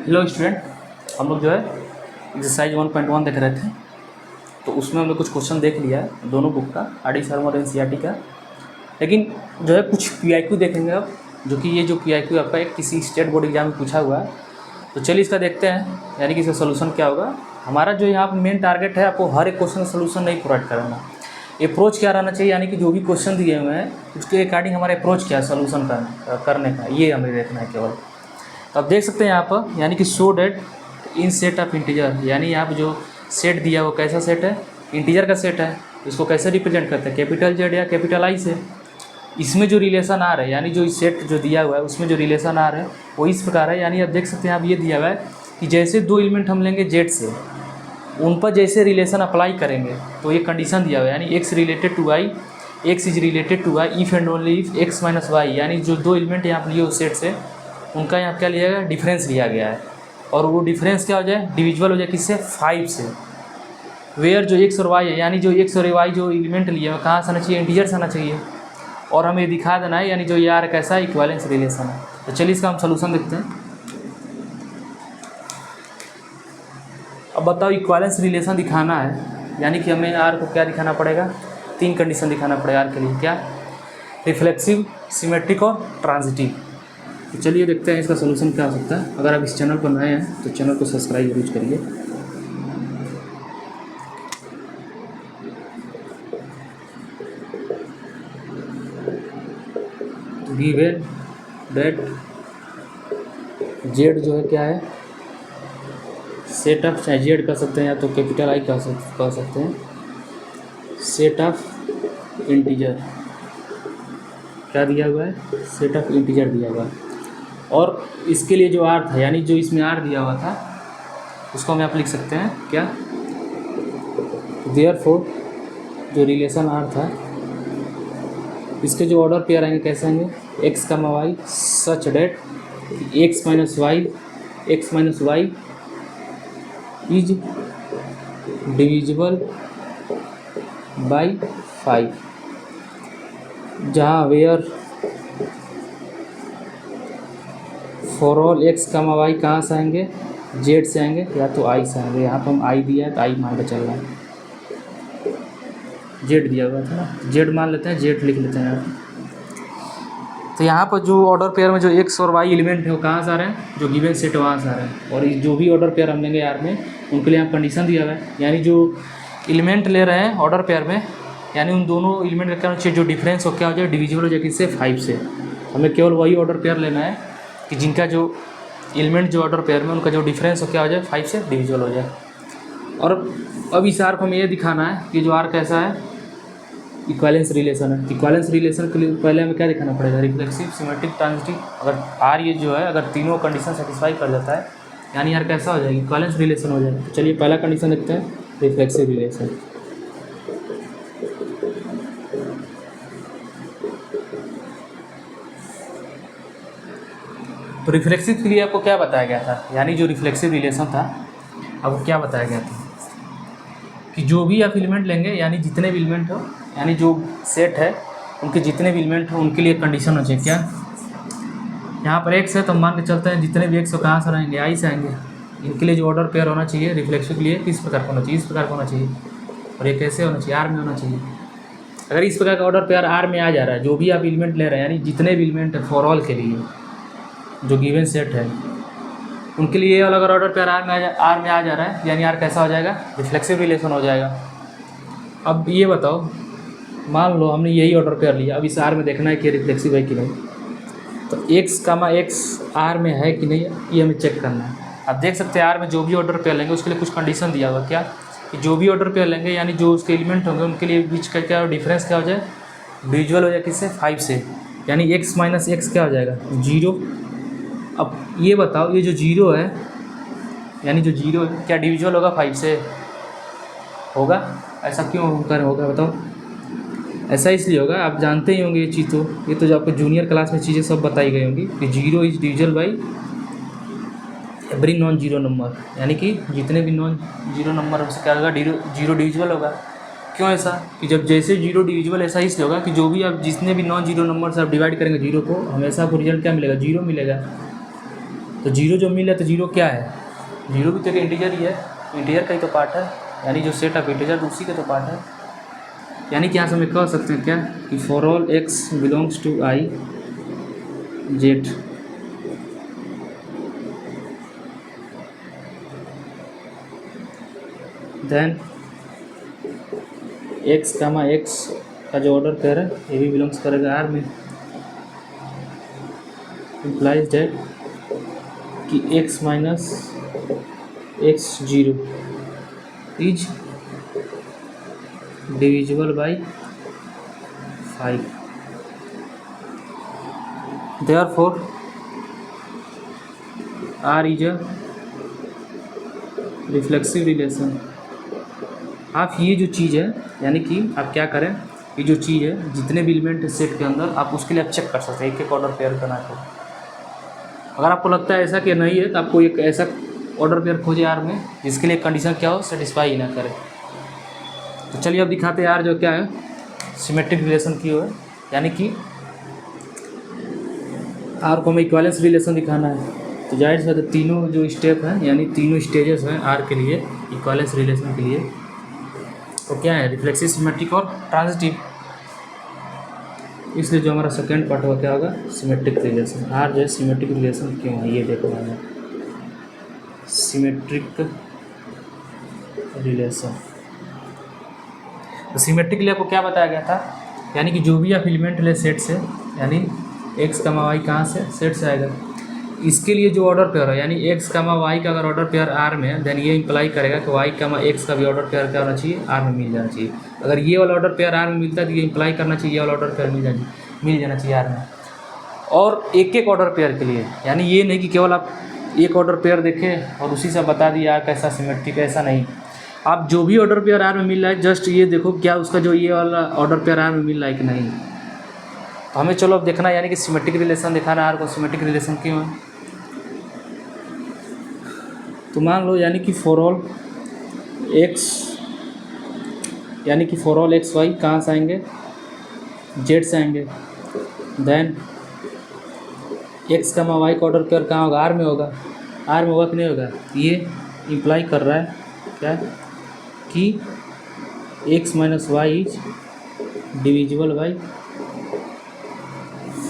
Hello student, हम लोग जो है एक्सरसाइज 1.1 देख रहे थे। तो उसमें हम लोग कुछ क्वेश्चन देख लिया है दोनों बुक का, आर डी शर्मा और एनसीईआरटी का। लेकिन जो है कुछ पीआईक्यू देखेंगे अब, जो कि ये जो पीआईक्यू आपका एक किसी स्टेट बोर्ड एग्जाम में पूछा हुआ है। तो चलिए इसका देखते हैं, यानी कि इसका सोल्यूशन क्या होगा। हमारा जो यहाँ पर मेन टारगेट है, आपको हर एक क्वेश्चन का सोल्यूशन नहीं प्रोवाइड करना। अप्रोच क्या रहना चाहिए, यानी कि जो भी क्वेश्चन दिए हुए हैं उसके अकॉर्डिंग हमारा अप्रोच क्या है सोल्यूशन करने का, ये हमें देखना है केवल। तो आप देख सकते हैं यहाँ पर, यानी कि show that in set of integer, यानी यहाँ पर जो सेट दिया वो कैसा सेट है, इंटीजर का सेट है। इसको कैसे रिप्रेजेंट करते हैं, कैपिटल जेड या कैपिटल आई से। इसमें जो रिलेशन आ रहा है, यानी जो इस सेट जो दिया हुआ है उसमें जो रिलेशन आ रहा है वो इस प्रकार है। यानी आप देख सकते हैं, आप ये दिया हुआ है कि जैसे दो एलिमेंट हम लेंगे जेड से, उन पर जैसे रिलेशन अप्लाई करेंगे तो ये कंडीशन दिया हुआ है, यानी x related to y, x is related to y if and only if x minus y. यानी जो दो एलिमेंट यहाँ पर लिए उस सेट से, उनका यहाँ क्या लिया गया, डिफरेंस लिया गया है। और वो डिफरेंस क्या हो जाए, डिविजिबल हो जाए किससे, 5 से। वेयर जो एक्स और वाई है, यानी जो एक्स और वाई जो एलिमेंट लिए है कहाँ से आना चाहिए, इंटीजर से आना चाहिए। और हमें दिखा देना है, यानी जो ये आर कैसा इक्विवेलेंस रिलेशन है। तो चलिए इसका हम सोल्यूशन देखते हैं। अब बताओ, इक्विवेलेंस रिलेशन दिखाना है, यानी कि हमें आर को क्या दिखाना पड़ेगा, 3 कंडीशन दिखाना पड़ेगा आर के लिए। क्या, रिफ्लेक्सिव, सिमेट्रिक और ट्रांजिटिव। तो चलिए देखते हैं इसका सोल्यूशन क्या हो सकता है। अगर आप इस चैनल पर नए हैं तो चैनल को सब्सक्राइब जरूर करिए। गिवन दैट जेड जो है क्या है, सेट ऑफ, चाहे जेड कह सकते हैं या तो कैपिटल आई कह सकते हैं, सेट ऑफ इंटीजर। क्या दिया हुआ है, सेट ऑफ इंटीजर दिया हुआ है। और इसके लिए जो आर था, यानी जो इसमें आर दिया हुआ था उसको हम आप लिख सकते हैं क्या, देयरफॉर जो रिलेशन आर था, इसके जो ऑर्डर पेयर आएंगे कैसे आएंगे, एक्स का y such that x minus y is divisible by 5, जहाँ वेयर फॉर ऑल एक्स का वाई कहाँ से आएंगे, जेड से आएंगे या तो आई से आएंगे। यहाँ पर हम आई दिया है तो आई मान के चल रहा है, जेड दिया हुआ था ना, जेड मान लेते हैं, जेड लिख लेते हैं यहाँ। तो यहाँ पर जो ऑर्डर पेयर में जो एक्स और वाई एलिमेंट है वो कहाँ से आ रहे हैं, जो गिवन सेट वहाँ से आ रहे हैं। और जो भी ऑर्डर पेयर हम लेंगे यार में, उनके लिए यहाँ कंडीशन दिया हुआ है, यानी जो एलिमेंट ले रहे हैं ऑर्डर पेयर में, यानी उन दोनों एलिमेंट का क्या होना चाहिए, जो डिफरेंस हो क्या हो जाए, डिविजिबल हो जाए किससे, 5 से। हमें केवल वही ऑर्डर पेयर लेना है कि जिनका जो एलिमेंट जो ऑर्डर पेयर में उनका जो डिफरेंस हो क्या हो जाए, 5 से डिविजिबल हो जाए। और अब इस आर को हमें ये दिखाना है कि जो आर कैसा है, इक्विवेलेंस रिलेशन है। इक्विवेलेंस रिलेशन के लिए पहले हमें क्या दिखाना पड़ेगा, रिफ्लेक्सिव, सिमेट्रिक, ट्रांजिटिव। अगर आर ये जो है अगर तीनों कंडीशन सेटिस्फाई कर जाता है, यानी आर कैसा हो जाएगा, इक्विवेलेंस रिलेशन हो जाएगा। तो चलिए पहला कंडीशन देखते हैं, रिफ्लेक्सिव रिलेशन। तो रिफ्लेक्सिव के लिए आपको क्या बताया गया था, यानी जो रिफ्लेक्सिव रिलेशन था आपको क्या बताया गया था कि जो भी आप एलिमेंट लेंगे, यानी जितने भी एलिमेंट हो, यानी जो सेट है उनके जितने भी एलिमेंट हो उनके लिए कंडीशन हो चाहिए क्या, यहाँ पर एक्स है तो मान के चलते हैं जितने भी एक्स हो कहाँ से आएंगे, आई से आएंगे। इनके लिए जो ऑर्डर पेयर होना चाहिए रिफ्लेक्सिव के लिए किस प्रकार का होना चाहिए, इस प्रकार का होना चाहिए। और ये कैसे होना चाहिए, आर में होना चाहिए। अगर इस प्रकार का ऑर्डर पेयर आर में आ जा रहा है, जो भी आप एलिमेंट ले रहे हैं, यानी जितने भी एलिमेंट है फॉर ऑल के लिए जो गिवन सेट है उनके लिए अलग अलग ऑर्डर पेयर आर में आ जा रहा है, यानी आर कैसा हो जाएगा, रिफ्लेक्सिव रिलेशन हो जाएगा। अब ये बताओ, मान लो हमने यही ऑर्डर पेयर लिया, अब इस आर में देखना है कि रिफ्लेक्सिव है कि नहीं। तो एक्स कामा एक्स आर में है कि नहीं, ये हमें चेक करना है। आप देख सकते हैं आर में जो भी ऑर्डर पेयर लेंगे उसके लिए कुछ कंडीशन दिया हुआ क्या, कि जो भी ऑर्डर पेयर लेंगे, यानी जो उसके एलिमेंट होंगे उनके लिए बीच का क्या डिफरेंस क्या हो जाए, डिविजिबल हो जाए किससे, 5 से। यानी एक्स माइनस एक्स क्या हो जाएगा, 0। अब ये बताओ, ये जो 0 है, यानी जो 0 है क्या डिविजिबल होगा 5 से, होगा। ऐसा क्यों होगा बताओ, ऐसा इसलिए होगा, आप जानते ही होंगे ये चीज़, तो ये तो जो आपको जूनियर क्लास में चीज़ें सब बताई गई होंगी कि 0 is divisible by every non zero number, यानी कि जितने भी नॉन जीरो नंबर उससे क्या होगा, 0 डिविजिबल होगा। क्यों ऐसा, कि जब जैसे 0 डिविजिबल ऐसा इसलिए होगा कि जो भी आप जितने भी नॉन जीरो नंबर से आप डिवाइड करेंगे 0 को, हमेशा आपको रिजल्ट क्या मिलेगा, 0 मिलेगा। तो जीरो जो मिल है तो जीरो क्या है, जीरो भी तो एक इंटीजर ही है, इंटीजर का ही तो पार्ट है, यानी जो सेट ऑफ इंटीजर उसी का तो पार्ट है। यानी कि यहाँ से हम कह सकते हैं क्या कि for all x belongs to I Z then x comma x का जो ऑर्डर पेयर है ये भी बिलोंग्स करेगा आर में, इम्प्लाइज दैट कि x minus x zero is divisible by 5। Therefore R is a reflexive relation. आप ये जो चीज़ है यानी कि आप क्या करें, ये जो चीज़ है जितने भी एलिमेंट है सेट के अंदर आप उसके लिए आप चेक कर सकते हैं एक एक ऑर्डर पेयर करना है। अगर आपको लगता है ऐसा कि नहीं है तो आपको एक ऐसा ऑर्डर पेयर खोजे आर में जिसके लिए कंडीशन क्या हो, सेटिस्फाई ही ना करे। तो चलिए अब दिखाते हैं आर जो क्या है सिमेट्रिक रिलेशन की हो है, यानी कि आर को हमें इक्वालेंस रिलेशन दिखाना है। तो जाहिर सी बात है तीनों जो स्टेप हैं यानी तीनों स्टेजेस हैं आर के लिए इक्वालेंस रिलेशन के लिए, तो क्या है रिफ्लेक्सिव, सिमेट्रिक और ट्रांजिटिव। इसलिए जो हमारा सेकेंड पार्ट होगा क्या होगा सिमेट्रिक रिलेशन। आर जो है सिमेट्रिक रिलेशन क्यों है ये देखना है, सिमेट्रिक रिलेशन। तो सिमेट्रिक लिए आपको क्या बताया गया था, यानी कि जो भी आप एलिमेंट ले सेट से, यानी एक्स कामा वाई कहाँ से सेट से आएगा, इसके लिए जो ऑर्डर पेयर है यानी एक्स कामा वाई का अगर ऑर्डर पेयर आर में है देन ये इंप्लाई करेगा कि वाई कामा एक्स का भी ऑर्डर पेयर क्या होना चाहिए आर में मिल जाना चाहिए। अगर ये वाला ऑर्डर पेयर आर में मिलता है तो ये इंप्लाई करना चाहिए ये वाला ऑर्डर पेयर मिल जाना चाहिए आर में। और एक एक ऑर्डर पेयर के लिए, यानी ये नहीं कि केवल आप एक ऑर्डर पेयर देखें और उसी से बता दिया कैसा सिमेट्रिक, ऐसा नहीं। आप जो भी ऑर्डर पेयर आर में मिल रहा है जस्ट ये देखो क्या उसका जो ये वाला ऑर्डर पेयर आर में मिल रहा है कि नहीं। तो हमें चलो अब देखना यानी कि सिमेट्रिक रिलेशन दिखाना है आर को। सिमेट्रिक रिलेशन क्यों है, तो मान लो यानी कि फॉर ऑल एक्स, यानी कि फॉर ऑल एक्स वाई कहाँ से आएंगे जेड से आएंगे, देन एक्स का वाई का ऑर्डर पेयर कहाँ होगा आर में होगा। आर में होगा कि नहीं होगा, ये इम्प्लाई कर रहा है क्या कि x minus y is divisible by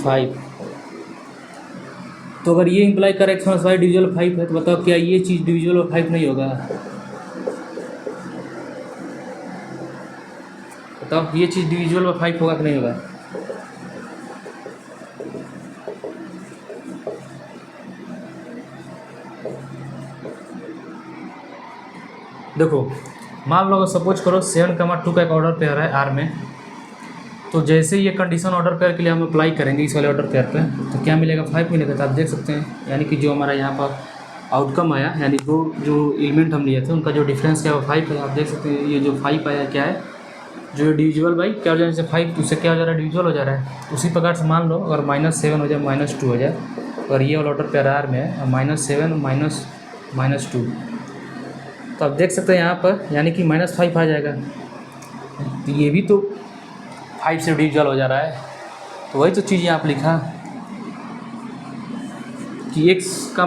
5। तो अगर ये इम्प्लाई कर एक्स माइनस वाई डिविजिबल 5 है तो बताओ क्या ये चीज़ डिविजिबल बाई 5 नहीं होगा, बताओ ये चीज़ डिविजिबल बाई 5 होगा कि नहीं होगा। देखो मान लो सपोज करो 7,2 का एक ऑर्डर पेयर है आर में, तो जैसे ये कंडीशन ऑर्डर पेयर के लिए हम अप्लाई करेंगे इस वाले ऑर्डर पेयर पे तो क्या मिलेगा 5 मिलेगा। तो आप देख सकते हैं यानी कि जो हमारा यहाँ पर आउटकम आया यानी जो एलिमेंट हम लिए थे उनका जो डिफरेंस क्या है वो 5 है। आप देख सकते हैं ये जो 5 आया क्या है जो डिविजिबल बाई क्या हो जाए जैसे 5 उससे क्या हो जा रहा है डिविजिबल हो जा रहा है। उसी प्रकार से मान लो अगर -7 हो जाए -2 हो जाए, अगर ये वाला ऑर्डर पेयर आर में है -7 -2 तो आप देख सकते हैं यहाँ पर यानी कि -5 आ जाएगा। तो ये भी तो 5 से डिविजिबल हो जा रहा है। तो वही तो चीज़ यहाँ पर लिखा कि x का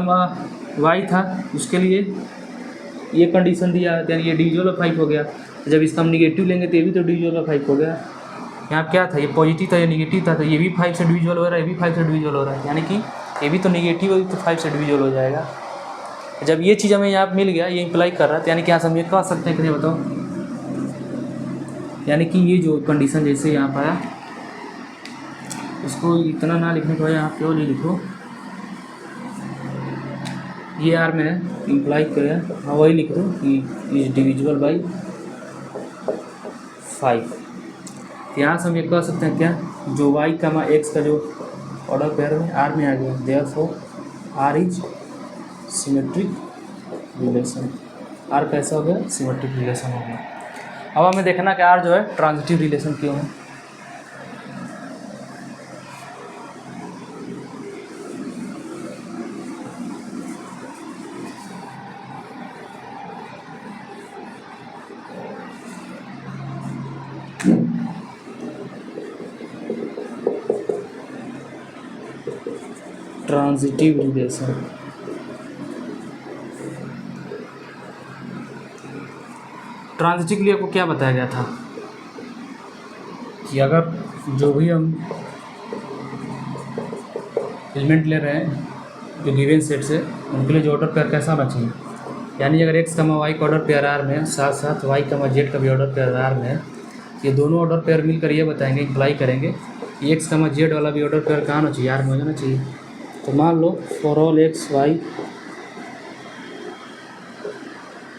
y था उसके लिए ये कंडीशन दिया यानी ये डिविजिबल बाई 5 हो गया। तो जब इसका हम निगेटिव लेंगे तो ये भी तो डिविजिबल बाई 5 हो गया। यहाँ क्या था ये पॉजिटिव था ये निगेटिव था, तो ये भी 5 से डिविजिबल हो रहा है, ये भी 5 से डिविजिबल हो रहा है, यानी कि ये भी तो निगेटिव है तो 5 से डिविजिबल हो जाएगा। जब ये चीज़ हमें यहाँ मिल गया ये इंप्लाई कर रहा है तो यानी कि यहाँ से हम ये कह सकते हैं कि नहीं बताओ, यानी कि ये जो कंडीशन जैसे यहाँ पर आया इसको इतना ना लिखने के बाद यहाँ क्यों नहीं लिखो, ये आर में है इंप्लाई करें हाँ वही लिख दो कि इज डिविजिबल बाई 5। यहाँ से हम ये कह सकते हैं क्या जो y का एक्स का जो ऑर्डर पेयर में आर में आ गया therefore R is symmetric relation. R कैसा हो गया सिमेट्रिक रिलेशन हो गया। अब हमें देखना कि आर जो है ट्रांजिटिव रिलेशन क्यों है। ट्रांजिटिव रिलेशन ट्रांजिटिवली आपको क्या बताया गया था कि अगर जो भी हम एलिमेंट ले रहे हैं जो गिवन सेट से, उनके लिए जो ऑर्डर पेयर कैसा होना चाहिए, यानी अगर x, y का ऑर्डर पेयर R में है, साथ साथ y, z का भी ऑर्डर पेयर R में है, ये दोनों ऑर्डर पेयर मिलकर ये बताएंगे, इम्प्लाई करेंगे कि x, z वाला भी ऑर्डर पेयर कहाँ होना चाहिए, R में हो जाना चाहिए। तो मान लो for all x, y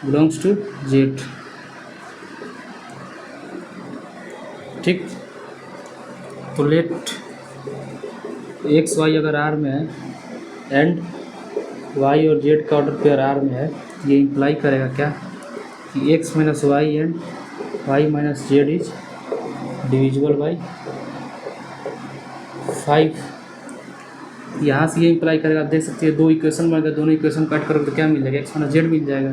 belongs to z, ठीक। तो लेट x, y अगर R में है एंड y और z का ऑर्डर पेयर R में है, ये इम्प्लाई करेगा क्या कि x minus y and y minus z is divisible by 5। यहाँ से ये इम्प्लाई करेगा, आप देख सकते हैं दो इक्वेशन बन गए, दोनों इक्वेशन कट करोगे तो क्या मिल जाएगा, x माइनस जेड मिल जाएगा,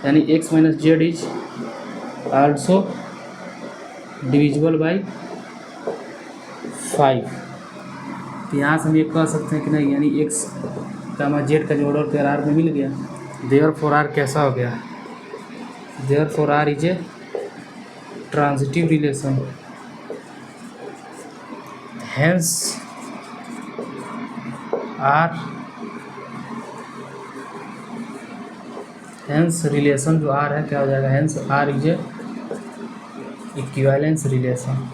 यानी x minus z is also divisible by 5। तो यहाँ से हम ये कह सकते हैं कि नहीं, यानी x, z का जो ऑर्डर पेयर R में मिल गया, देयरफॉर R कैसा हो गया, therefore R is a transitive relation, hence relation जो R है क्या हो जाएगा, hence R is a equivalence relation.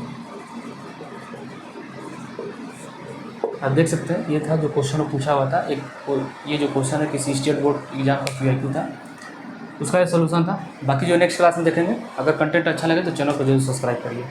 आप देख सकते हैं ये था जो क्वेश्चन पूछा हुआ था, ये जो क्वेश्चन है किसी स्टेट बोर्ड एग्जाम का PIQ था, उसका ये सोल्यूशन था। बाकी जो नेक्स्ट क्लास में देखेंगे, अगर कंटेंट अच्छा लगे तो चैनल को जरूर सब्सक्राइब करिए।